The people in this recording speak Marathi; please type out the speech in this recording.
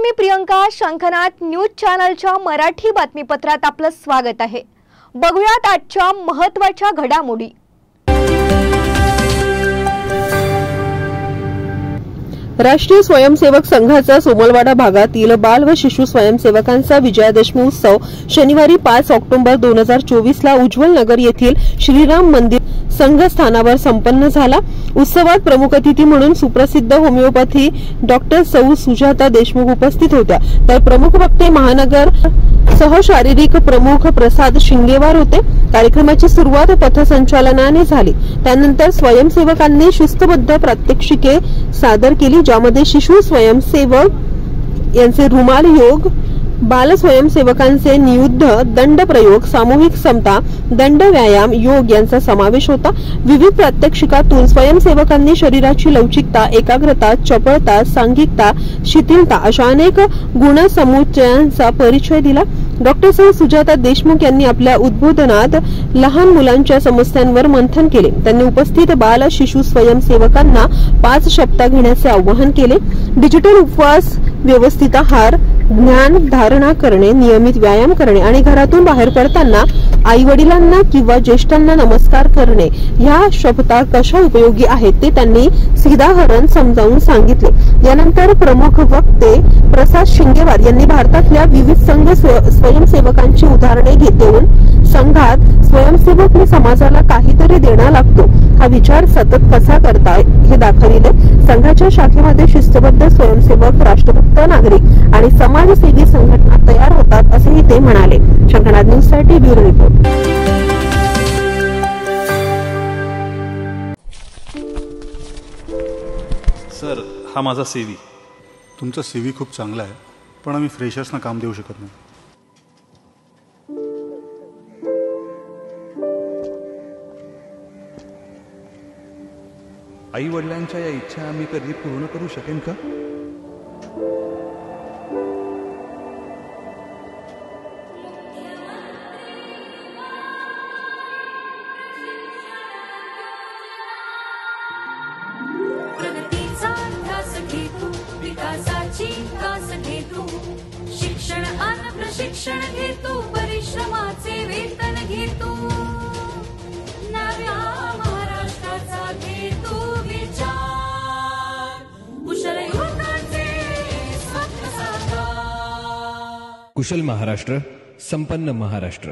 मी प्रियंका. शंखनाद न्यूज चॅनलच्या मराठी बातमीपत्रात आपलं स्वागत आहे. बघूयात आजच्या महत्त्वाच्या घडामोडी. राष्ट्रीय स्वयंसेवक संघाचा सोमलवाडा भागातील बाल व शिशु स्वयंसेवकांचा विजयादशमी उत्सव शनिवारी 5 ऑक्टोबर 2024 ला उज्ज्वल नगर येथील श्रीराम मंदिर संघस्थानावर संपन्न झाला. उत्सवात प्रमुख अतिथी म्हणून सुप्रसिद्ध होमिओपॅथी डॉक्टर सौ सुजाता देशमुख उपस्थित होत्या, तर प्रमुख वक्ते महानगर सहशारीरिक प्रमुख प्रसाद शिंगेवार होते. कार्यक्रमाची सुरुवात पथसंचलनाने झाली. त्यानंतर स्वयंसेवकांनी शिस्तबद्ध प्रात्यक्षिके सादर केली, ज्यामध्ये शिशु स्वयंसेवक यांचे रुमाल योग, बाल स्वयंसेवकांचे नियुद्ध, दंड प्रयोग, सामूहिक समता, दंड व्यायाम, योग यांचा समावेश होता. विविध प्रात्यक्षिकातून स्वयंसेवकांनी शरीराची लवचिकता, एकाग्रता, चपळता, सांघिकता, शिथिलता अशा अनेक गुणसमुच्चयांचा परिचय दिला. डॉक्टर सौ सुजाता देशमुख यांनी आपल्या उद्बोधनात लहान मुलांच्या समस्यांवर मंथन केले. त्यांनी उपस्थित बाल शिशु स्वयंसेवकांना 5 शपथा घेण्याचे आवाहन केले. डिजिटल उपवास, व्यवस्थित आहार, ज्ञान धारणा करणे, नियमित व्यायाम करणे आणि घरातून बाहेर पडताना आई वडिलांना किंवा ज्येष्ठांना नमस्कार करणे ह्या शपथा कशा उपयोगी आहेत ते त्यांनी सीधाहरण समजावून सांगितले. यानंतर प्रमुख वक्ते प्रसाद शिंगेवार यांनी भारतातल्या विविध संघ स्वयंसेवकांची उदाहरणे घेऊन संघात स्वयंसेवक हे समाजाला काहीतरी देणं लागतो हा विचार सतत कसा करता हे दाखविले. संघाच्या शाखेमध्ये शिस्तबद्ध स्वयंसेवक, राष्ट्रभक्त नागरिक आणि समाजसेवी संघटना तयार होतात असेही ते म्हणाले. शंखनाद न्यूज साठी ब्युरो रिपोर्ट. सर, हा माझा सीव्ही. तुमचा सीव्ही खूप चांगला आहे, पण आम्ही फ्रेशर्सना काम देऊ शकत नाही. आई वडिलांच्या या इच्छा आम्ही कधी पूर्ण करू शकेन का? शिक्षण आणि प्रशिक्षण घेतो, परिश्रमाचे वेतन घेतो, नव्या महाराष्ट्राचा घेतो विचार, कुशल युवकांचे स्वप्न साकार. कुशल महाराष्ट्र, संपन्न महाराष्ट्र.